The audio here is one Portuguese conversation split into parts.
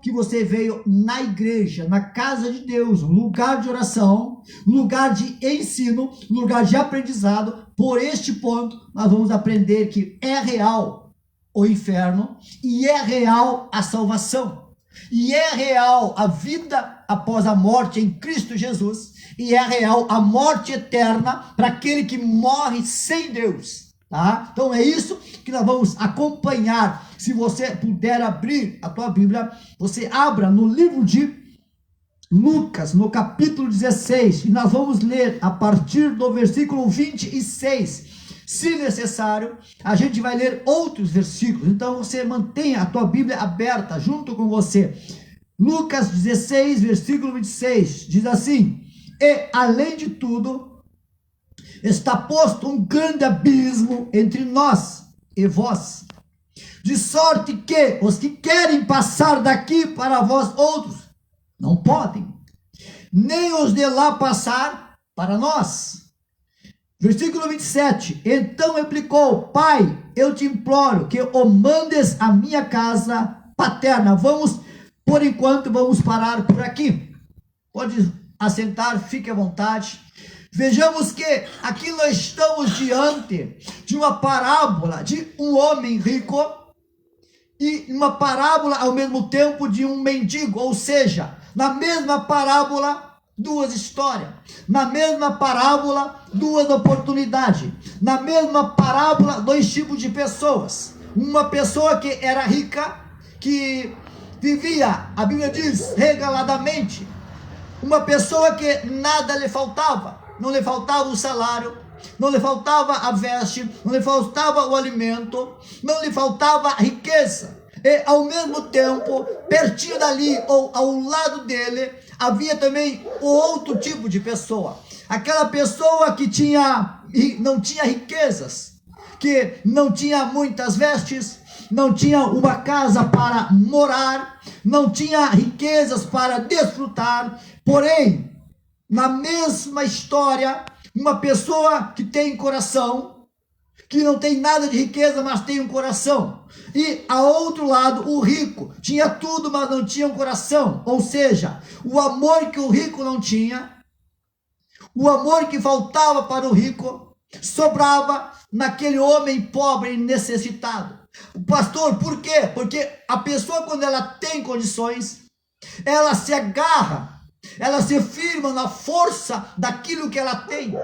que você veio na igreja, na casa de Deus, um lugar de oração, um lugar de ensino, um lugar de aprendizado. Por este ponto, nós vamos aprender que é real o inferno e é real a salvação. E é real a vida após a morte em Cristo Jesus. E é real a morte eterna para aquele que morre sem Deus. Tá? Então é isso que nós vamos acompanhar. Se você puder abrir a tua Bíblia, você abra no livro de Lucas, no capítulo 16, e nós vamos ler a partir do versículo 26. Se necessário, a gente vai ler outros versículos, então você mantenha a tua Bíblia aberta junto com você. Lucas 16, versículo 26, diz assim: e além de tudo, está posto um grande abismo entre nós e vós, de sorte que os que querem passar daqui para vós outros, não podem, nem os de lá passar para nós. Versículo 27, então replicou: Pai, eu te imploro que o mandes à minha casa paterna. Por enquanto, vamos parar por aqui. Pode assentar, fique à vontade. Vejamos que aqui nós estamos diante de uma parábola de um homem rico e uma parábola ao mesmo tempo de um mendigo, ou seja, na mesma parábola, duas histórias, na mesma parábola, duas oportunidades, na mesma parábola, dois tipos de pessoas. Uma pessoa que era rica, que vivia, a Bíblia diz, regaladamente. Uma pessoa que nada lhe faltava. Não lhe faltava o salário, não lhe faltava a veste, não lhe faltava o alimento, não lhe faltava a riqueza. E ao mesmo tempo, pertinho dali ou ao lado dele, havia também outro tipo de pessoa. Aquela pessoa que não tinha riquezas, que não tinha muitas vestes, não tinha uma casa para morar, não tinha riquezas para desfrutar, porém, na mesma história, uma pessoa que tem coração, que não tem nada de riqueza, mas tem um coração. E ao outro lado, o rico tinha tudo, mas não tinha um coração. Ou seja, o amor que o rico não tinha, o amor que faltava para o rico, sobrava naquele homem pobre e necessitado. Pastor, por quê? Porque a pessoa, quando ela tem condições, ela se agarra, ela se firma na força daquilo que ela tem.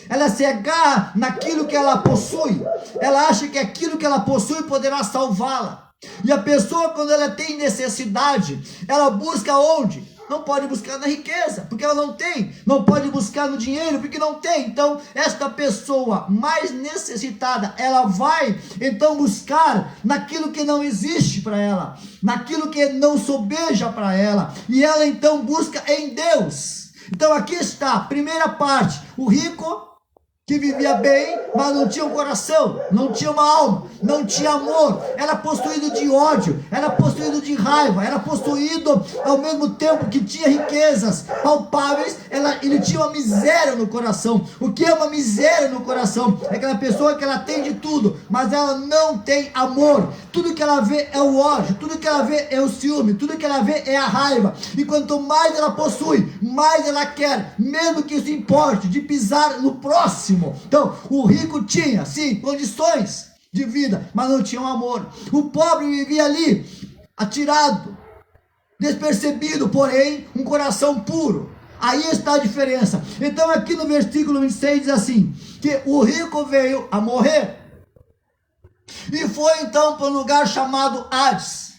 Ela se agarra naquilo que ela possui. Ela acha que aquilo que ela possui poderá salvá-la. E a pessoa, quando ela tem necessidade, ela busca onde? Não pode buscar na riqueza, porque ela não tem. Não pode buscar no dinheiro, porque não tem. Então, esta pessoa mais necessitada, ela vai então buscar naquilo que não existe para ela, naquilo que não sobeja para ela. E ela então busca em Deus. Então aqui está a primeira parte: o rico que vivia bem, mas não tinha um coração, não tinha uma alma, não tinha amor, era possuído de ódio, era possuído de raiva, era possuído ao mesmo tempo que tinha riquezas palpáveis, ele tinha uma miséria no coração. O que é uma miséria no coração? É aquela pessoa que ela tem de tudo, mas ela não tem amor. Tudo que ela vê é o ódio, tudo que ela vê é o ciúme, tudo que ela vê é a raiva. E quanto mais ela possui, mais ela quer, mesmo que isso importe de pisar no próximo. Então, o rico tinha, sim, condições de vida, mas não tinha um amor. O pobre vivia ali, atirado, despercebido, porém, um coração puro. Aí está a diferença. Então, aqui no versículo 26 diz assim, que o rico veio a morrer e foi então para um lugar chamado Hades.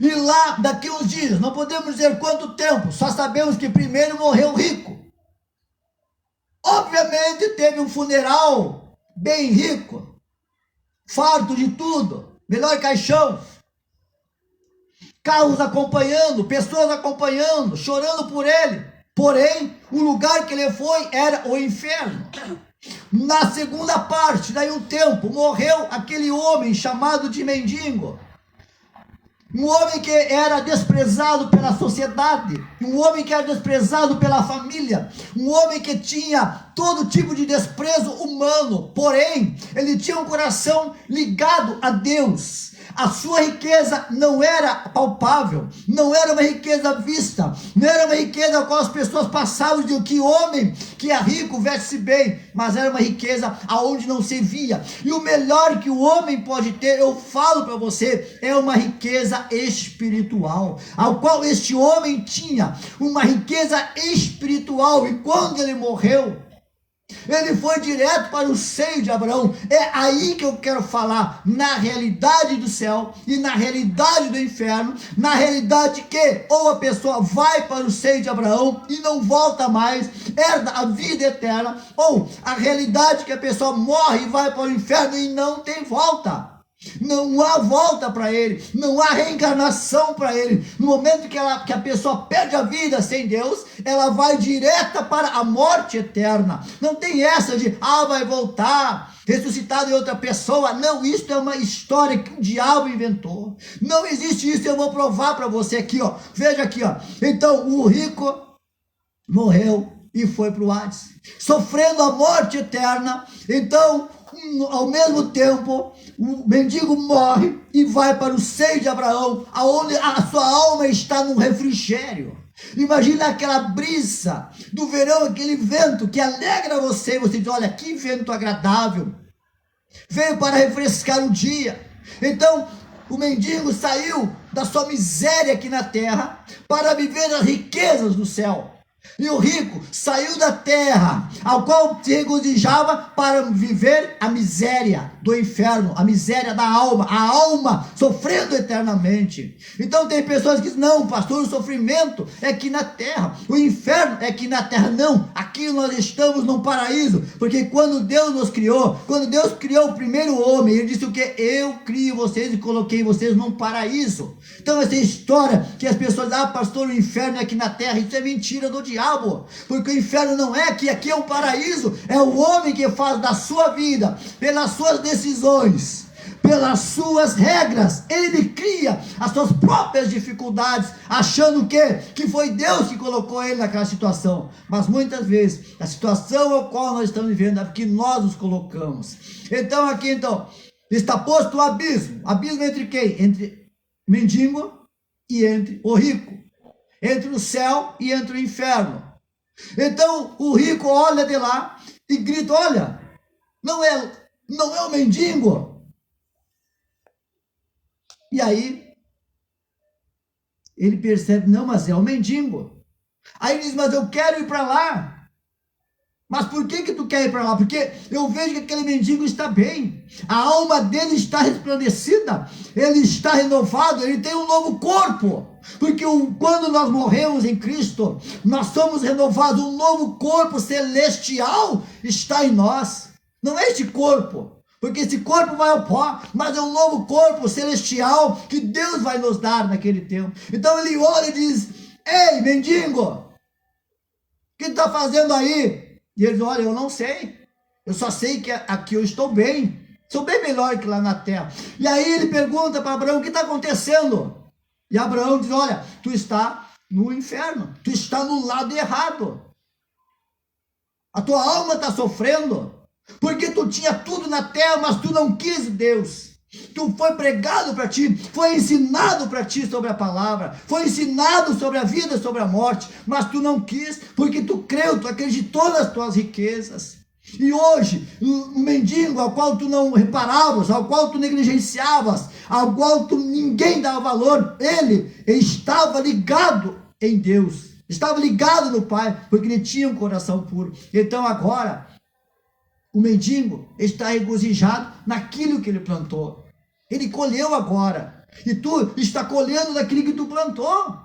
E lá, daqui uns dias, não podemos dizer quanto tempo, só sabemos que primeiro morreu o rico. Obviamente teve um funeral bem rico, farto de tudo, melhor caixão, carros acompanhando, pessoas acompanhando, chorando por ele. Porém, o lugar que ele foi era o inferno. Na segunda parte, daí um tempo, morreu aquele homem chamado de mendigo. Um homem que era desprezado pela sociedade, um homem que era desprezado pela família, um homem que tinha todo tipo de desprezo humano, porém, ele tinha um coração ligado a Deus. A sua riqueza não era palpável, não era uma riqueza vista, não era uma riqueza a qual as pessoas passavam e diziam que homem que é rico veste-se bem, mas era uma riqueza aonde não se via. E o melhor que o homem pode ter, eu falo para você, é uma riqueza espiritual, ao qual este homem tinha uma riqueza espiritual, e quando ele morreu, ele foi direto para o seio de Abraão. É aí que eu quero falar, na realidade do céu e na realidade do inferno, na realidade que ou a pessoa vai para o seio de Abraão e não volta mais, herda a vida eterna, ou a realidade que a pessoa morre e vai para o inferno e não tem volta. Não há volta para ele, não há reencarnação para ele. No momento que a pessoa perde a vida sem Deus, ela vai direta para a morte eterna. Não tem essa de, vai voltar, ressuscitado em outra pessoa. Não, isso é uma história que o diabo inventou. Não existe isso, eu vou provar para você aqui, ó. Veja aqui, ó. Então, o rico morreu e foi para o Hades, sofrendo a morte eterna. Então, ao mesmo tempo, o mendigo morre e vai para o seio de Abraão, aonde a sua alma está num refrigério. Imagina aquela brisa do verão, aquele vento que alegra você. Você diz, olha, que vento agradável, veio para refrescar o dia. Então, o mendigo saiu da sua miséria aqui na terra para viver as riquezas do céu. E o rico saiu da terra, ao qual se regozijava para viver a miséria do inferno, a miséria da alma, a alma sofrendo eternamente. Então tem pessoas que dizem, não, pastor, o sofrimento é aqui na terra, o inferno é aqui na terra. Não, aqui nós estamos num paraíso, porque quando Deus nos criou, quando Deus criou o primeiro homem, ele disse o que? Eu crio vocês e coloquei vocês num paraíso. Então essa história que as pessoas dizem, pastor, o inferno é aqui na terra, isso é mentira do diabo, porque o inferno não é aqui é um paraíso. É o homem que faz da sua vida, pelas suas decisões, pelas suas regras, ele cria as suas próprias dificuldades, achando que foi Deus que colocou ele naquela situação. Mas muitas vezes a situação a qual nós estamos vivendo é porque nós nos colocamos. Então aqui está posto o abismo. Abismo entre quem? Entre mendigo e entre o rico, entre o céu e entre o inferno. Então o rico olha de lá e grita, olha, não é o mendigo. E aí ele percebe, não, mas é o mendigo. Aí ele diz, mas eu quero ir para lá. Mas por que tu quer ir para lá? Porque eu vejo que aquele mendigo está bem, a alma dele está resplandecida, ele está renovado, ele tem um novo corpo. Porque quando nós morremos em Cristo, nós somos renovados, um novo corpo celestial está em nós. Não é este corpo, porque esse corpo vai ao pó, mas é um novo corpo celestial que Deus vai nos dar naquele tempo. Então ele olha e diz, ei, mendigo, o que tu está fazendo aí? E ele diz, olha, eu não sei, eu só sei que aqui eu estou bem, sou bem melhor que lá na terra. E aí ele pergunta para Abraão, o que está acontecendo? E Abraão diz, olha, tu está no inferno, tu está no lado errado, a tua alma está sofrendo, porque tu tinha tudo na terra, mas tu não quis Deus. Tu foi pregado para ti, foi ensinado para ti sobre a palavra, foi ensinado sobre a vida, sobre a morte, mas tu não quis, porque tu creu, tu acreditou nas tuas riquezas. E hoje, o mendigo ao qual tu não reparavas, ao qual tu negligenciavas, ao qual ninguém dava valor, ele estava ligado em Deus, estava ligado no Pai, porque ele tinha um coração puro. Então agora, o mendigo está regozijado naquilo que ele plantou. Ele colheu agora. E tu está colhendo daquilo que tu plantou.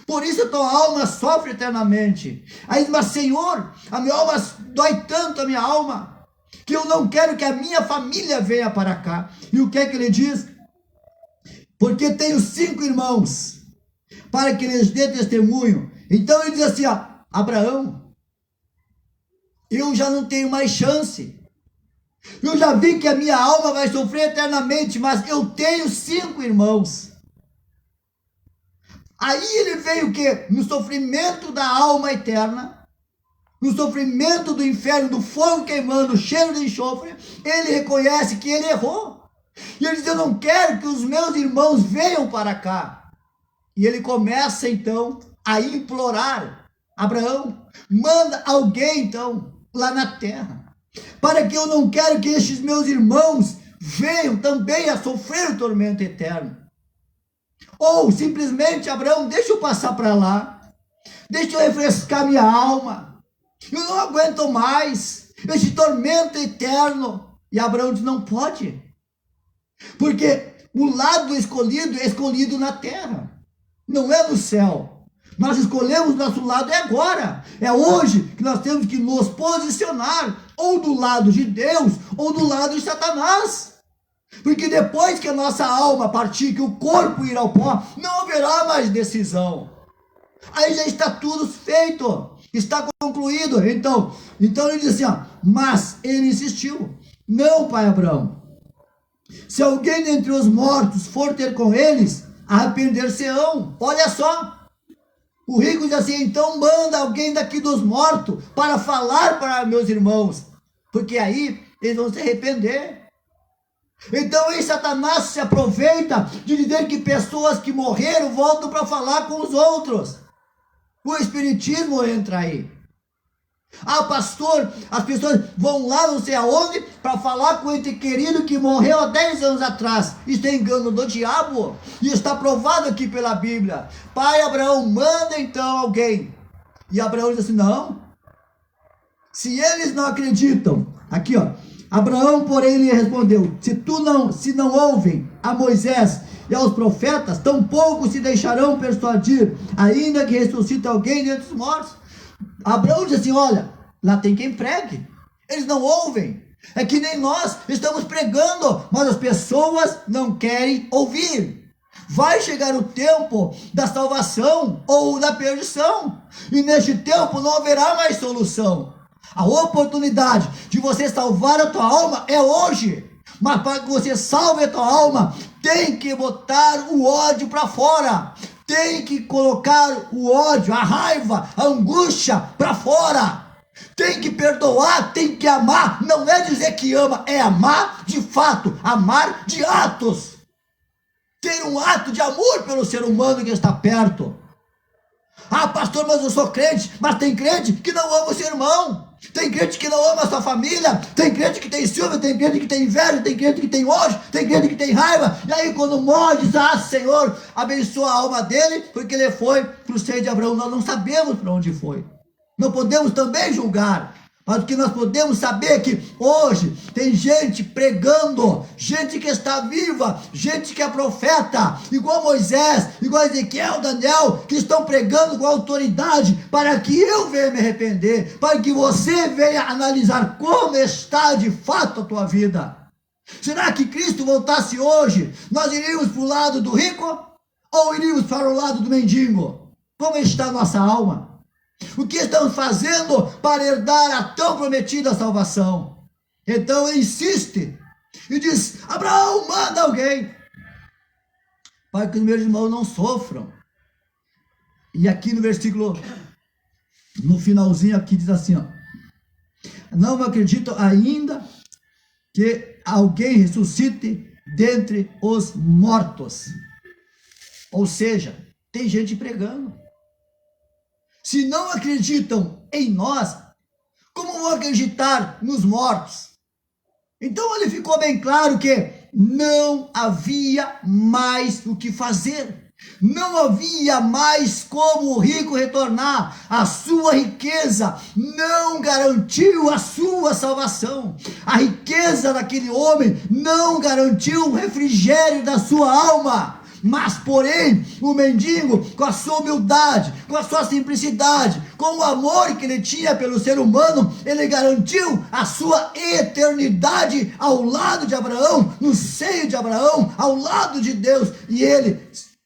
Por isso a tua alma sofre eternamente. Aí, mas Senhor, a minha alma dói tanto, a minha alma, que eu não quero que a minha família venha para cá. E o que é que ele diz? Porque tenho 5 irmãos, para que eles dê testemunho. Então ele diz assim, Abraão, eu já não tenho mais chance. Eu já vi que a minha alma vai sofrer eternamente, mas eu tenho 5 irmãos. Aí ele veio o quê? No sofrimento da alma eterna, no sofrimento do inferno, do fogo queimando, cheiro de enxofre, ele reconhece que ele errou. E ele diz: eu não quero que os meus irmãos venham para cá. E ele começa então a implorar: Abraão, manda alguém então lá na terra, para que eu não quero que estes meus irmãos venham também a sofrer o tormento eterno. Ou simplesmente: Abraão, deixa eu passar para lá, deixa eu refrescar minha alma, eu não aguento mais esse tormento eterno. E Abraão diz: não pode, porque o lado escolhido é escolhido na terra, não é no céu. Nós escolhemos nosso lado, é agora, é hoje que nós temos que nos posicionar, ou do lado de Deus, ou do lado de Satanás. Porque depois que a nossa alma partir, que o corpo ir ao pó, não haverá mais decisão. Aí já está tudo feito, está concluído. Então ele diz assim, mas ele insistiu: não, pai Abraão, se alguém dentre os mortos for ter com eles, arrepender-se-ão. Olha só, o rico diz assim: então manda alguém daqui dos mortos para falar para meus irmãos, porque aí eles vão se arrepender. Então aí Satanás se aproveita de dizer que pessoas que morreram voltam para falar com os outros. O espiritismo entra aí. Pastor, as pessoas vão lá não sei aonde para falar com o ente querido que morreu há 10 anos atrás. Isso é engano do diabo, e está provado aqui pela Bíblia. Pai Abraão, manda então alguém. E Abraão diz assim: não, se eles não acreditam, aqui Abraão, porém, lhe respondeu: se não ouvem a Moisés e aos profetas, tampouco se deixarão persuadir, ainda que ressuscite alguém dentre os mortos. Abraão diz assim: olha, lá tem quem pregue, eles não ouvem. É que nem nós estamos pregando, mas as pessoas não querem ouvir. Vai chegar o tempo da salvação ou da perdição, e neste tempo não haverá mais solução. A oportunidade de você salvar a tua alma é hoje. Mas para que você salve a tua alma, tem que botar o ódio para fora. Tem que colocar o ódio, a raiva, a angústia para fora. Tem que perdoar, tem que amar. Não é dizer que ama, é amar de fato, amar de atos. Ter um ato de amor pelo ser humano que está perto. Pastor, mas eu sou crente. Mas tem crente que não ama o seu irmão. Tem crente que não ama a sua família. Tem crente que tem ciúme, tem crente que tem inveja, tem crente que tem ódio, tem crente que tem raiva. E aí quando morre, diz: Senhor, abençoa a alma dele, porque ele foi para o seio de Abraão. Nós não sabemos para onde foi. Não podemos também julgar. Mas o que nós podemos saber é que hoje tem gente pregando, gente que está viva, gente que é profeta, igual Moisés, igual Ezequiel, Daniel, que estão pregando com autoridade para que eu venha me arrepender, para que você venha analisar como está de fato a tua vida. Será que Cristo voltasse hoje, nós iríamos para o lado do rico ou iríamos para o lado do mendigo? Como está a nossa alma? O que estamos fazendo para herdar a tão prometida salvação? Então ele insiste e diz: Abraão, manda alguém para que os meus irmãos não sofram. E aqui no versículo, no finalzinho aqui diz assim: não acredito ainda que alguém ressuscite dentre os mortos. Ou seja, tem gente pregando. Se não acreditam em nós, como vão acreditar nos mortos? Então ele ficou bem claro que não havia mais o que fazer. Não havia mais como o rico retornar. A sua riqueza não garantiu a sua salvação. A riqueza daquele homem não garantiu o refrigério da sua alma. Mas, porém, o mendigo, com a sua humildade, com a sua simplicidade, com o amor que ele tinha pelo ser humano, ele garantiu a sua eternidade ao lado de Abraão, no seio de Abraão, ao lado de Deus. E ele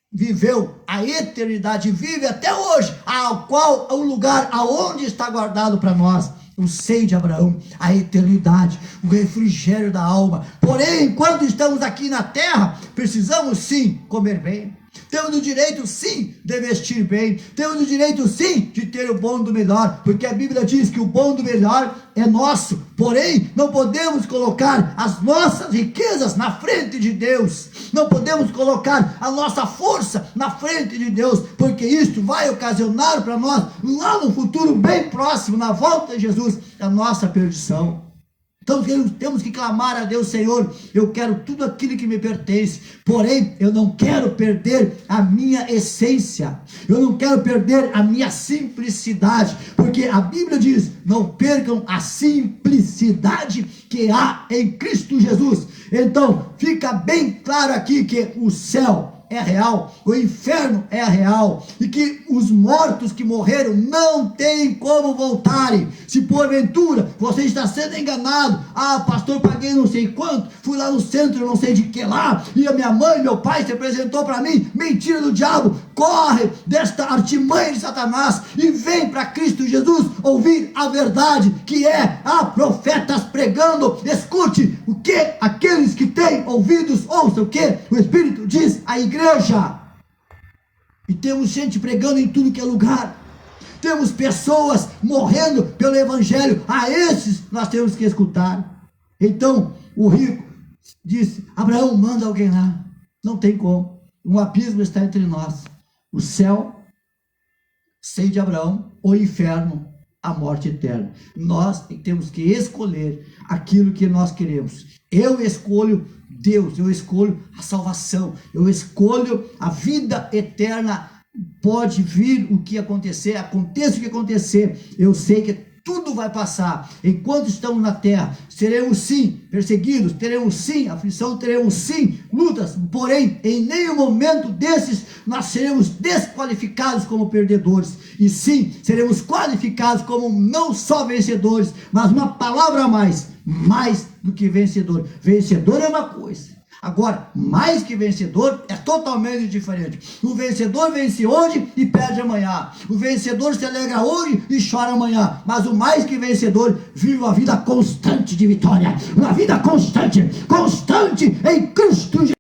viveu a eternidade, vive até hoje, ao qual o lugar aonde está guardado para nós. O seio de Abraão, a eternidade, o refrigério da alma. Porém, enquanto estamos aqui na terra, precisamos sim comer bem, Temos o direito, sim, de vestir bem. Temos o direito, sim, de ter o bom do melhor. Porque a Bíblia diz que o bom do melhor é nosso. Porém, não podemos colocar as nossas riquezas na frente de Deus. Não podemos colocar a nossa força na frente de Deus. Porque isto vai ocasionar para nós, lá no futuro bem próximo, na volta de Jesus, a nossa perdição. Então temos que clamar a Deus: Senhor, eu quero tudo aquilo que me pertence, porém eu não quero perder a minha essência, eu não quero perder a minha simplicidade, porque a Bíblia diz: não percam a simplicidade que há em Cristo Jesus. Então fica bem claro aqui que o céu é real, o inferno é real, e que os mortos que morreram não têm como voltarem. Se porventura você está sendo enganado: pastor, paguei não sei quanto, fui lá no centro não sei de que lá, e a minha mãe, meu pai se apresentou para mim. Mentira do diabo. Corre desta artimanha de Satanás e vem para Cristo Jesus ouvir a verdade, que é profetas pregando. Escute o que aqueles que têm ouvidos ouçam o que o Espírito diz à igreja. E temos gente pregando em tudo que é lugar. Temos pessoas morrendo pelo evangelho. A esses nós temos que escutar. Então o rico disse: Abraão, manda alguém lá. Não tem como. Um abismo está entre nós. O céu, sem de Abraão, o inferno, a morte eterna. Nós temos que escolher aquilo que nós queremos. Eu escolho Deus, eu escolho a salvação, eu escolho a vida eterna. Pode vir o que acontecer, aconteça o que acontecer, eu sei que tudo vai passar. Enquanto estamos na terra, seremos sim perseguidos, teremos sim aflição, teremos sim lutas, porém em nenhum momento desses nós seremos desqualificados como perdedores, e sim seremos qualificados como não só vencedores, mas uma palavra a mais do que vencedor. Vencedor é uma coisa, agora, mais que vencedor é totalmente diferente. O vencedor vence hoje e perde amanhã. O vencedor se alegra hoje e chora amanhã. Mas o mais que vencedor vive uma vida constante de vitória. Uma vida constante em Cristo Jesus.